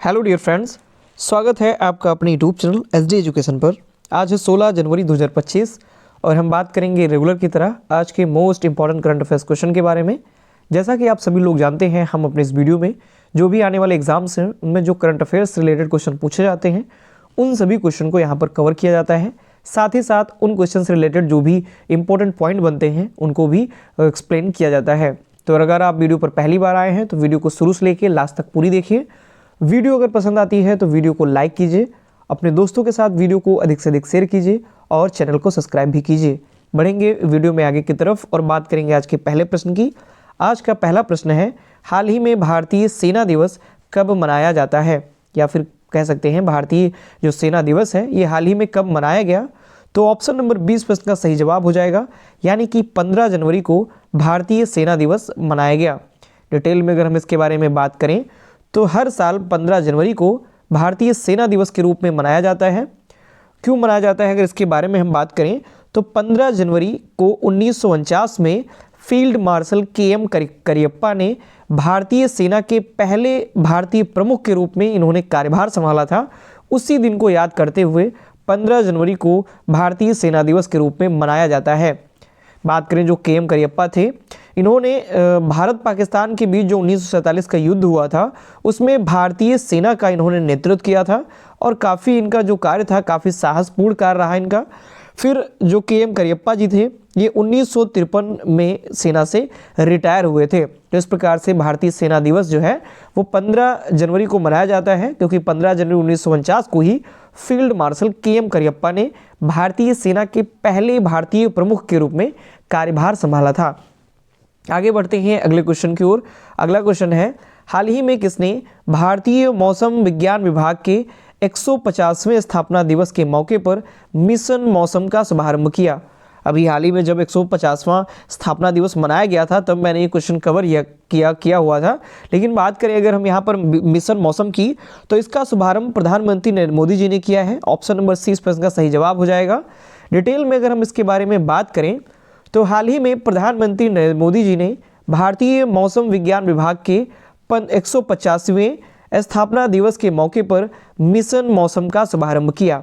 Hello dear friends, स्वागत है आपका अपने यूट्यूब चैनल एसडी एजुकेशन पर। आज है 16 जनवरी 2025 और हम बात करेंगे रेगुलर की तरह आज के most important current affairs question के बारे में। जैसा कि आप सभी लोग जानते हैं, हम अपने इस वीडियो में जो भी आने वाले एग्जाम्स हैं उनमें जो करंट अफेयर्स रिलेटेड क्वेश्चन पूछे जाते हैं उन सभी क्वेश्चन को यहाँ पर कवर किया जाता है। साथ ही साथ उन क्वेश्चन से रिलेटेड जो भी इंपॉर्टेंट पॉइंट बनते हैं उनको भी एक्सप्लेन किया जाता है। तो अगर आप वीडियो पर पहली बार आए हैं तो वीडियो को शुरू से लेकर लास्ट तक पूरी देखिए। वीडियो अगर पसंद आती है तो वीडियो को लाइक कीजिए, अपने दोस्तों के साथ वीडियो को अधिक से अधिक शेयर कीजिए और चैनल को सब्सक्राइब भी कीजिए। बढ़ेंगे वीडियो में आगे की तरफ और बात करेंगे आज के पहले प्रश्न की। आज का पहला प्रश्न है, हाल ही में भारतीय सेना दिवस कब मनाया जाता है, या फिर कह सकते हैं भारतीय जो सेना दिवस है ये हाल ही में कब मनाया गया। तो ऑप्शन नंबर 20 प्रश्न का सही जवाब हो जाएगा, यानी कि 15 जनवरी को भारतीय सेना दिवस मनाया गया। डिटेल में अगर हम इसके बारे में बात करें तो हर साल 15 जनवरी को भारतीय सेना दिवस के रूप में मनाया जाता है। क्यों मनाया जाता है अगर इसके बारे में हम बात करें तो 15 जनवरी को 1949 में फील्ड मार्शल KM करियप्पा ने भारतीय सेना के पहले भारतीय प्रमुख के रूप में इन्होंने कार्यभार संभाला था। उसी दिन को याद करते हुए 15 जनवरी को भारतीय सेना दिवस के रूप में मनाया जाता है। बात करें जो KM करियप्पा थे, इन्होंने भारत पाकिस्तान के बीच जो 1947 का युद्ध हुआ था उसमें भारतीय सेना का इन्होंने नेतृत्व किया था और काफ़ी इनका जो कार्य था काफ़ी साहसपूर्ण कार्य रहा इनका। फिर जो KM करियप्पा जी थे ये 1953 में सेना से रिटायर हुए थे। तो इस प्रकार से भारतीय सेना दिवस जो है वो 15 जनवरी को मनाया जाता है, क्योंकि 15 जनवरी 1949 को ही फील्ड मार्शल KM करियप्पा ने भारतीय सेना के पहले भारतीय प्रमुख के रूप में कार्यभार संभाला था। आगे बढ़ते हैं अगले क्वेश्चन की ओर। अगला क्वेश्चन है, हाल ही में किसने भारतीय मौसम विज्ञान विभाग के 150वें स्थापना दिवस के मौके पर मिशन मौसम का शुभारंभ किया। अभी हाल ही में जब 150वां स्थापना दिवस मनाया गया था तब मैंने ये क्वेश्चन कवर किया हुआ था, लेकिन बात करें अगर हम यहाँ पर मिशन मौसम की तो इसका शुभारंभ प्रधानमंत्री नरेंद्र मोदी जी ने किया है। ऑप्शन नंबर 30 प्रश्न का सही जवाब हो जाएगा। डिटेल में अगर हम इसके बारे में बात करें तो हाल ही में प्रधानमंत्री नरेंद्र मोदी जी ने भारतीय मौसम विज्ञान विभाग के 150वें स्थापना दिवस के मौके पर मिशन मौसम का शुभारंभ किया।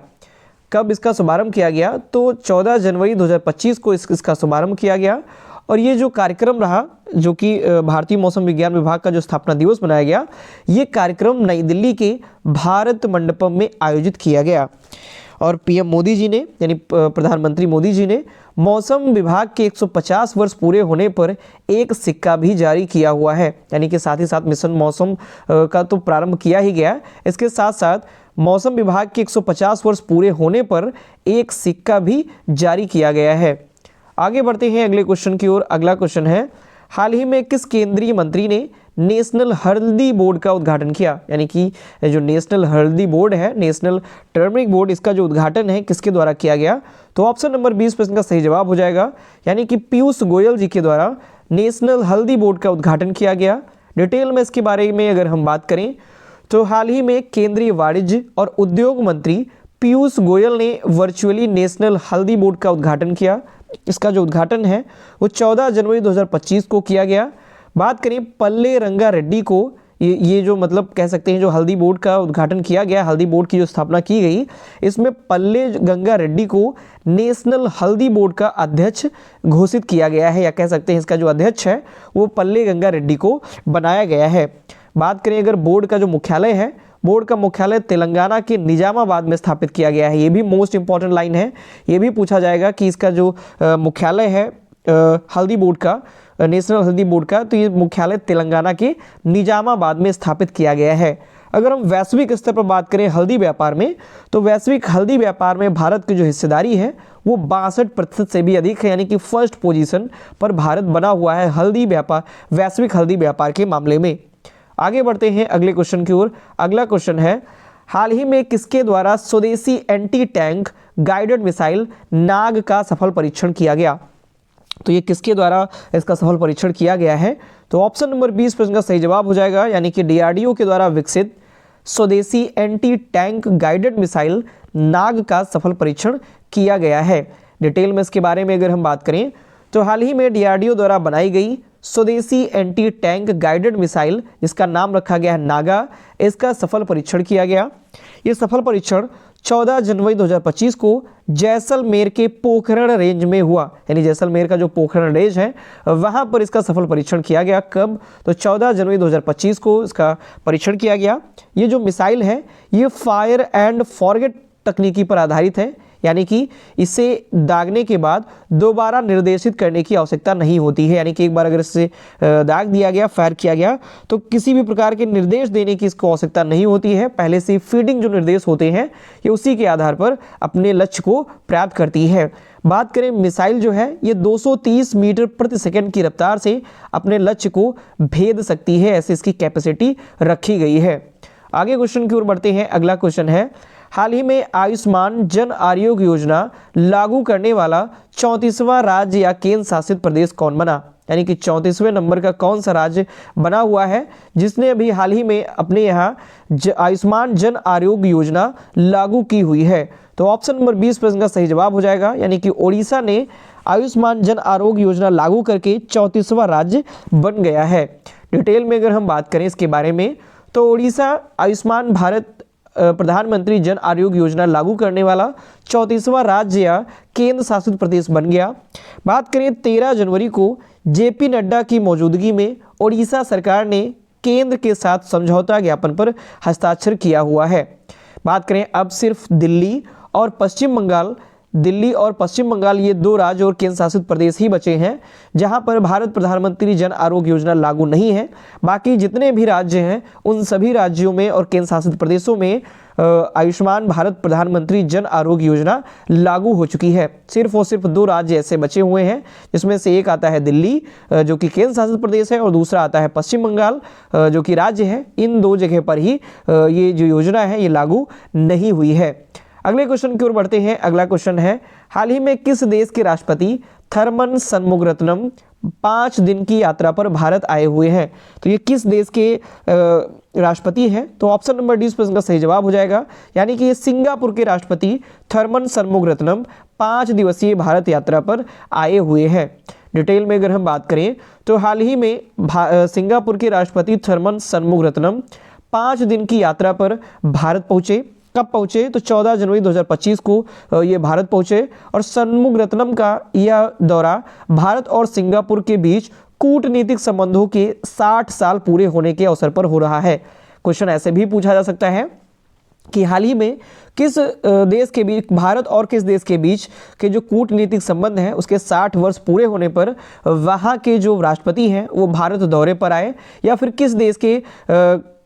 कब इसका शुभारंभ किया गया तो 14 जनवरी 2025 को इसका शुभारंभ किया गया। और ये जो कार्यक्रम रहा जो कि भारतीय मौसम विज्ञान विभाग का जो स्थापना दिवस मनाया गया, ये कार्यक्रम नई दिल्ली के भारत मंडपम में आयोजित किया गया। और PM मोदी जी ने यानी प्रधानमंत्री मोदी जी ने मौसम विभाग के 150 वर्ष पूरे होने पर एक सिक्का भी जारी किया हुआ है, यानी कि साथ ही साथ मिशन मौसम का तो प्रारंभ किया ही गया, इसके साथ साथ मौसम विभाग के 150 वर्ष पूरे होने पर एक सिक्का भी जारी किया गया है। आगे बढ़ते हैं अगले क्वेश्चन की ओर। अगला क्वेश्चन है, हाल ही में किस केंद्रीय मंत्री ने नेशनल हल्दी बोर्ड का उद्घाटन किया, यानी कि जो नेशनल हल्दी बोर्ड है, नेशनल टर्मरिक बोर्ड, इसका जो उद्घाटन है किसके द्वारा किया गया। तो ऑप्शन नंबर 20 प्रश्न का सही जवाब हो जाएगा, यानी कि पीयूष गोयल जी के द्वारा नेशनल हल्दी बोर्ड का उद्घाटन किया गया। डिटेल में इसके बारे में अगर हम बात करें तो हाल ही में केंद्रीय वाणिज्य और उद्योग मंत्री पीयूष गोयल ने वर्चुअली नेशनल हल्दी बोर्ड का उद्घाटन किया। इसका जो उद्घाटन है वो 14 जनवरी 2025 को किया गया। बात करें पल्ले रंगा रेड्डी को, ये जो मतलब कह सकते हैं जो हल्दी बोर्ड का उद्घाटन किया गया, हल्दी बोर्ड की जो स्थापना की गई, इसमें पल्ले गंगा रेड्डी को नेशनल हल्दी बोर्ड का अध्यक्ष घोषित किया गया है, या कह सकते हैं इसका जो अध्यक्ष है वो पल्ले गंगा रेड्डी को बनाया गया है। बात करें अगर बोर्ड का जो मुख्यालय है, बोर्ड का मुख्यालय तेलंगाना के निजामाबाद में स्थापित किया गया है। ये भी मोस्ट इंपॉर्टेंट लाइन है, ये भी पूछा जाएगा कि इसका जो मुख्यालय है हल्दी बोर्ड का, नेशनल हल्दी बोर्ड का, तो ये मुख्यालय तेलंगाना के निजामाबाद में स्थापित किया गया है। अगर हम वैश्विक स्तर पर बात करें हल्दी व्यापार में तो वैश्विक हल्दी व्यापार में भारत की जो हिस्सेदारी है वो 62% से भी अधिक है, यानी कि फर्स्ट पोजीशन पर भारत बना हुआ है हल्दी व्यापार, वैश्विक हल्दी व्यापार के मामले में। आगे बढ़ते हैं अगले क्वेश्चन की ओर। अगला क्वेश्चन है, हाल ही में किसके द्वारा स्वदेशी एंटी टैंक गाइडेड मिसाइल नाग का सफल परीक्षण किया गया। तो ये किसके द्वारा इसका सफल परीक्षण किया गया है। तो ऑप्शन नंबर 20 प्रश्न का सही जवाब हो जाएगा, यानी कि DRDO के द्वारा विकसित स्वदेशी एंटी टैंक गाइडेड मिसाइल नाग का सफल परीक्षण किया गया है। डिटेल में इसके बारे में अगर हम बात करें तो हाल ही में DRDO द्वारा बनाई गई स्वदेशी एंटी टैंक गाइडेड मिसाइल जिसका नाम रखा गया है नागा, इसका सफल परीक्षण किया गया। ये सफल परीक्षण 14 जनवरी 2025 को जैसलमेर के पोखरण रेंज में हुआ, यानी जैसलमेर का जो पोखरण रेंज है वहां पर इसका सफल परीक्षण किया गया। कब? तो 14 जनवरी 2025 को इसका परीक्षण किया गया। ये जो मिसाइल है ये फायर एंड फॉरगेट तकनीकी पर आधारित है, यानी कि इसे दागने के बाद दोबारा निर्देशित करने की आवश्यकता नहीं होती है, यानी कि एक बार अगर इससे दाग दिया गया, फायर किया गया, तो किसी भी प्रकार के निर्देश देने की इसको आवश्यकता नहीं होती है। पहले से फीडिंग जो निर्देश होते हैं ये उसी के आधार पर अपने लक्ष्य को प्राप्त करती है। बात करें मिसाइल जो है ये 230 मीटर प्रति सेकंड की रफ्तार से अपने लक्ष्य को भेद सकती है, ऐसे इसकी कैपेसिटी रखी गई है। आगे क्वेश्चन की ओर बढ़ते हैं। अगला क्वेश्चन है, हाल ही में आयुष्मान जन आरोग्य योजना लागू करने वाला 34वां राज्य या केंद्र शासित प्रदेश कौन बना? यानी कि 34वें नंबर का कौन सा राज्य बना हुआ है जिसने अभी हाल ही में अपने यहाँ आयुष्मान जन आरोग्य योजना लागू की हुई है? तो ऑप्शन नंबर 20 प्रश्न का सही जवाब हो जाएगा, यानी कि ओडिशा ने आयुष्मान जन आरोग्य योजना लागू करके 34वां राज्य बन गया है। डिटेल में अगर हम बात करें इसके बारे में तो ओडिशा आयुष्मान भारत प्रधानमंत्री जन आरोग्य योजना लागू करने वाला 34वां राज्य या केंद्र शासित प्रदेश बन गया। बात करें 13 जनवरी को जेपी नड्डा की मौजूदगी में ओडिशा सरकार ने केंद्र के साथ समझौता ज्ञापन पर हस्ताक्षर किया हुआ है। बात करें अब सिर्फ दिल्ली और पश्चिम बंगाल ये दो राज्य और केंद्र शासित प्रदेश ही बचे हैं जहां पर भारत प्रधानमंत्री जन आरोग्य योजना लागू नहीं है। बाकी जितने भी राज्य हैं उन सभी राज्यों में और केंद्र शासित प्रदेशों में आयुष्मान भारत प्रधानमंत्री जन आरोग्य योजना लागू हो चुकी है। सिर्फ और सिर्फ दो राज्य ऐसे बचे हुए हैं जिसमें से एक आता है दिल्ली जो कि केंद्र शासित प्रदेश है और दूसरा आता है पश्चिम बंगाल जो कि राज्य है। इन दो जगह पर ही ये जो योजना है ये लागू नहीं हुई है। अगले क्वेश्चन की ओर बढ़ते हैं। अगला क्वेश्चन है, हाल ही में किस देश के राष्ट्रपति थर्मन शनमुगारत्नम 5 दिन की यात्रा पर भारत आए हुए हैं? तो ये किस देश के राष्ट्रपति हैं? तो ऑप्शन नंबर 20 प्रश्न का सही जवाब हो जाएगा, यानी कि ये सिंगापुर के राष्ट्रपति थर्मन शनमुगारत्नम 5 दिवसीय भारत यात्रा पर आए हुए हैं। डिटेल में अगर हम बात करें तो हाल ही में सिंगापुर के राष्ट्रपति थर्मन शनमुगारत्नम 5 दिन की यात्रा पर भारत पहुंचे। कब पहुंचे? तो 14 जनवरी 2025 को ये भारत पहुंचे और शनमुगारत्नम का यह दौरा भारत और सिंगापुर के बीच कूटनीतिक संबंधों के 60 साल पूरे होने के अवसर पर हो रहा है। क्वेश्चन ऐसे भी पूछा जा सकता है कि हाल ही में किस देश के बीच, भारत और किस देश के बीच के जो कूटनीतिक संबंध हैं उसके 60 वर्ष पूरे होने पर वहाँ के जो राष्ट्रपति हैं वो भारत दौरे पर आए, या फिर किस देश के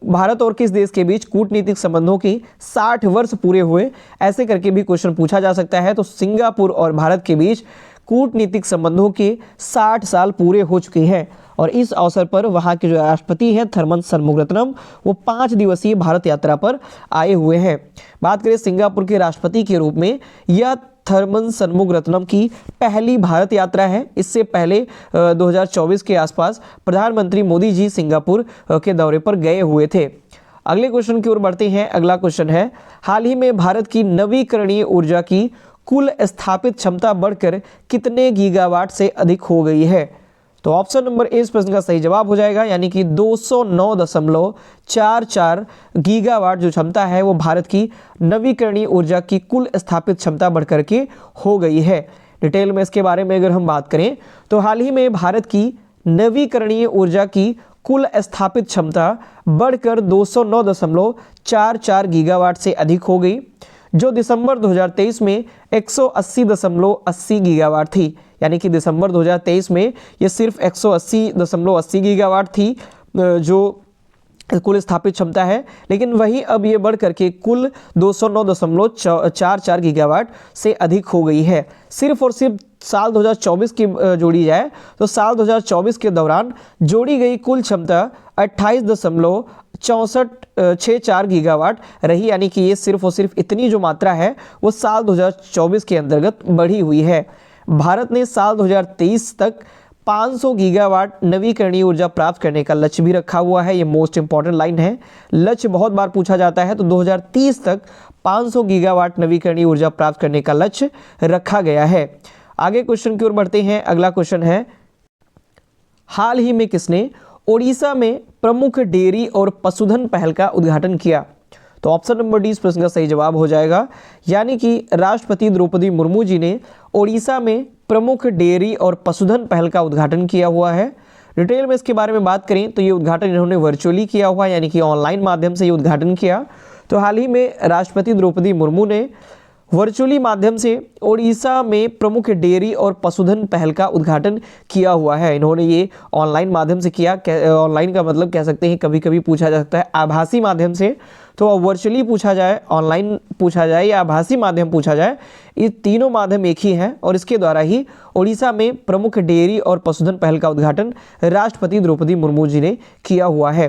भारत और किस देश के बीच कूटनीतिक संबंधों की 60 वर्ष पूरे हुए, ऐसे करके भी क्वेश्चन पूछा जा सकता है। तो सिंगापुर और भारत के बीच कूटनीतिक संबंधों के 60 साल पूरे हो चुके हैं और इस अवसर पर वहां के जो राष्ट्रपति हैं थर्मन शनमुगारत्नम वो 5 दिवसीय भारत यात्रा पर आए हुए हैं। बात करें सिंगापुर के राष्ट्रपति के रूप में, यह थर्मन शनमुगारत्नम की पहली भारत यात्रा है। इससे पहले 2024 के आसपास प्रधानमंत्री मोदी जी सिंगापुर के दौरे पर गए हुए थे। अगले क्वेश्चन की ओर बढ़ते हैं। अगला क्वेश्चन है, हाल ही में भारत की नवीकरणीय ऊर्जा की कुल स्थापित क्षमता बढ़कर कितने गीगावाट से अधिक हो गई है? तो ऑप्शन नंबर ए इस प्रश्न का सही जवाब हो जाएगा, यानी कि 209.44 गीगावाट जो क्षमता है वो भारत की नवीकरणीय ऊर्जा की कुल स्थापित क्षमता बढ़कर के हो गई है। डिटेल में इसके बारे में अगर हम बात करें तो हाल ही में भारत की नवीकरणीय ऊर्जा की कुल स्थापित क्षमता बढ़कर 209.44 गीगावाट से अधिक हो गई, जो दिसंबर 2023 में 180.80 गीगावाट थी। यानी कि दिसंबर 2023 में ये सिर्फ 180.80 गीगावाट थी जो कुल स्थापित क्षमता है, लेकिन वही अब ये बढ़ करके कुल 209.44 गीगावाट से अधिक हो गई है। सिर्फ और सिर्फ साल 2024 की जोड़ी जाए तो साल 2024 के दौरान जोड़ी गई कुल क्षमता 28.64 गीगावाट रही, यानी कि ये सिर्फ और सिर्फ इतनी जो मात्रा है वो साल 2024 के अंतर्गत बढ़ी हुई है। भारत ने साल 2023 तक 500 गीगावाट नवीकरणीय ऊर्जा प्राप्त करने का लक्ष्य भी रखा हुआ है। ये मोस्ट इंपॉर्टेंट लाइन है, लक्ष्य बहुत बार पूछा जाता है। तो 2030 तक 500 गीगावाट नवीकरणीय ऊर्जा प्राप्त करने का लक्ष्य रखा गया है। आगे क्वेश्चन की ओर बढ़ते हैं। अगला क्वेश्चन है, हाल ही में किसने ओडिशा में प्रमुख डेयरी और पशुधन पहल का उद्घाटन किया? तो ऑप्शन नंबर डी इस प्रश्न का सही जवाब हो जाएगा, यानी कि राष्ट्रपति द्रौपदी मुर्मू जी ने ओडिशा में प्रमुख डेयरी और पशुधन पहल का उद्घाटन किया हुआ है। डिटेल में इसके बारे में बात करें तो ये उद्घाटन इन्होंने वर्चुअली किया हुआ है, यानी कि ऑनलाइन माध्यम से ये उद्घाटन किया। तो हाल ही में राष्ट्रपति द्रौपदी मुर्मू ने वर्चुअली माध्यम से ओडिशा में प्रमुख डेयरी और पशुधन पहल का उद्घाटन किया हुआ है। इन्होंने ये ऑनलाइन माध्यम से किया। ऑनलाइन का मतलब कह सकते हैं कभी कभी पूछा जा सकता है आभासी माध्यम से, तो वर्चुअली पूछा जाए, ऑनलाइन पूछा जाए या आभासी माध्यम पूछा जाए, ये तीनों माध्यम एक ही हैं और इसके द्वारा ही ओडिशा में प्रमुख डेयरी और पशुधन पहल का उद्घाटन राष्ट्रपति द्रौपदी मुर्मू जी ने किया हुआ है।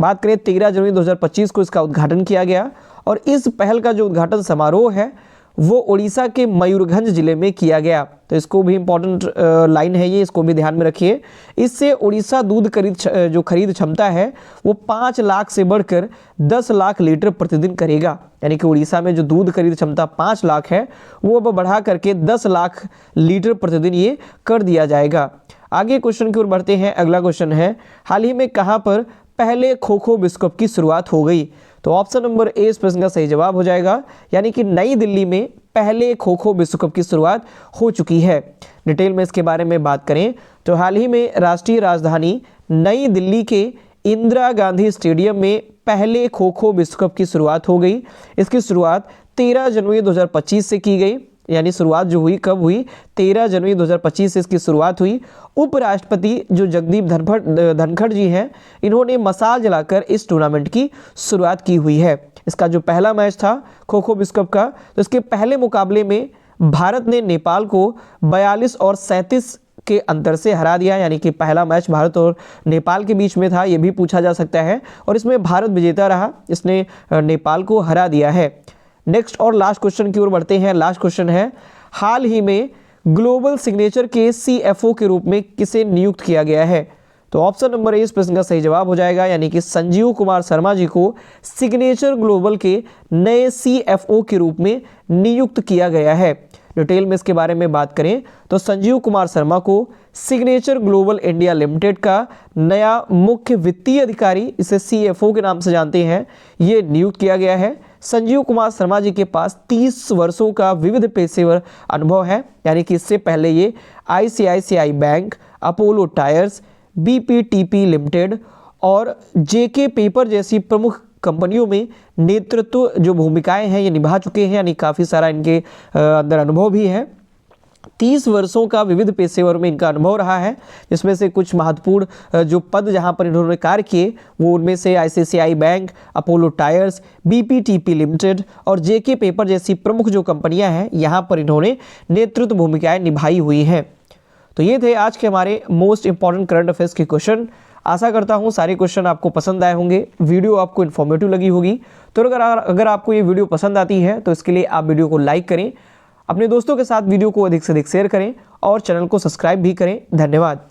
बात करें 13 जनवरी 2025 को इसका उद्घाटन किया गया और इस पहल का जो उद्घाटन समारोह है वो ओडिशा के मयूरभंज जिले में किया गया। तो इसको भी इम्पोर्टेंट लाइन है ये, इसको भी ध्यान में रखिए। इससे ओडिशा दूध खरीद क्षमता है वो 5 लाख से बढ़कर 10 लाख लीटर प्रतिदिन करेगा। यानी कि ओडिशा में जो दूध खरीद क्षमता 5 लाख है वो अब बढ़ा करके 10 लाख लीटर प्रतिदिन ये कर दिया जाएगा। आगे क्वेश्चन की ओर बढ़ते हैं। अगला क्वेश्चन है, हाल ही में कहाँ पर पहले खो खो विश्व कप की शुरुआत हो गई? तो ऑप्शन नंबर ए इस प्रश्न का सही जवाब हो जाएगा, यानी कि नई दिल्ली में पहले खो खो विश्व कप की शुरुआत हो चुकी है। डिटेल में इसके बारे में बात करें तो हाल ही में राष्ट्रीय राजधानी नई दिल्ली के इंदिरा गांधी स्टेडियम में पहले खो खो विश्व कप की शुरुआत हो गई। इसकी शुरुआत 13 जनवरी 2025 से की गई, यानी शुरुआत जो हुई कब हुई? 13 जनवरी 2025 से इसकी शुरुआत हुई। उपराष्ट्रपति जो जगदीप धनखड़ जी हैं, इन्होंने मशाल जलाकर इस टूर्नामेंट की शुरुआत की हुई है। इसका जो पहला मैच था खो खो विश्व कप का, तो इसके पहले मुकाबले में भारत ने नेपाल को 42 और 37 के अंतर से हरा दिया। यानी कि पहला मैच भारत और नेपाल के बीच में था, ये भी पूछा जा सकता है, और इसमें भारत विजेता रहा, इसने नेपाल को हरा दिया है। नेक्स्ट और लास्ट क्वेश्चन की ओर बढ़ते हैं। लास्ट क्वेश्चन है, हाल ही में ग्लोबल सिग्नेचर के CFO के रूप में किसे नियुक्त किया गया है? तो ऑप्शन नंबर ए इस प्रश्न का सही जवाब हो जाएगा, यानी कि संजीव कुमार शर्मा जी को सिग्नेचर ग्लोबल के नए CFO के रूप में नियुक्त किया गया है। डिटेल में इसके बारे में बात करें तो संजीव कुमार शर्मा को सिग्नेचर ग्लोबल इंडिया लिमिटेड का नया मुख्य वित्तीय अधिकारी, इसे CFO के नाम से जानते हैं, ये नियुक्त किया गया है। संजीव कुमार शर्मा जी के पास 30 वर्षों का विविध पेशेवर अनुभव है, यानी कि इससे पहले ये ICICI bank, Apollo tyres, BPTP limited और JK पेपर जैसी प्रमुख कंपनियों में नेतृत्व जो भूमिकाएं हैं ये निभा चुके हैं, यानी काफ़ी सारा इनके अंदर अनुभव भी है। 30 वर्षों का विविध पेशेवर में इनका अनुभव रहा है, जिसमें से कुछ महत्वपूर्ण जो पद जहां पर इन्होंने कार्य किए वो उनमें से ICICI bank, Apollo tyres, BPTP limited और JK पेपर जैसी प्रमुख जो कंपनियां हैं यहां पर इन्होंने नेतृत्व भूमिकाएं निभाई हुई हैं। तो ये थे आज के हमारे मोस्ट इंपॉर्टेंट करंट अफेयर्स के क्वेश्चन। आशा करता हूँ सारे क्वेश्चन आपको पसंद आए होंगे, वीडियो आपको इन्फॉर्मेटिव लगी होगी। तो अगर आपको ये वीडियो पसंद आती है तो इसके लिए आप वीडियो को लाइक करें, अपने दोस्तों के साथ वीडियो को अधिक से अधिक शेयर करें और चैनल को सब्सक्राइब भी करें। धन्यवाद।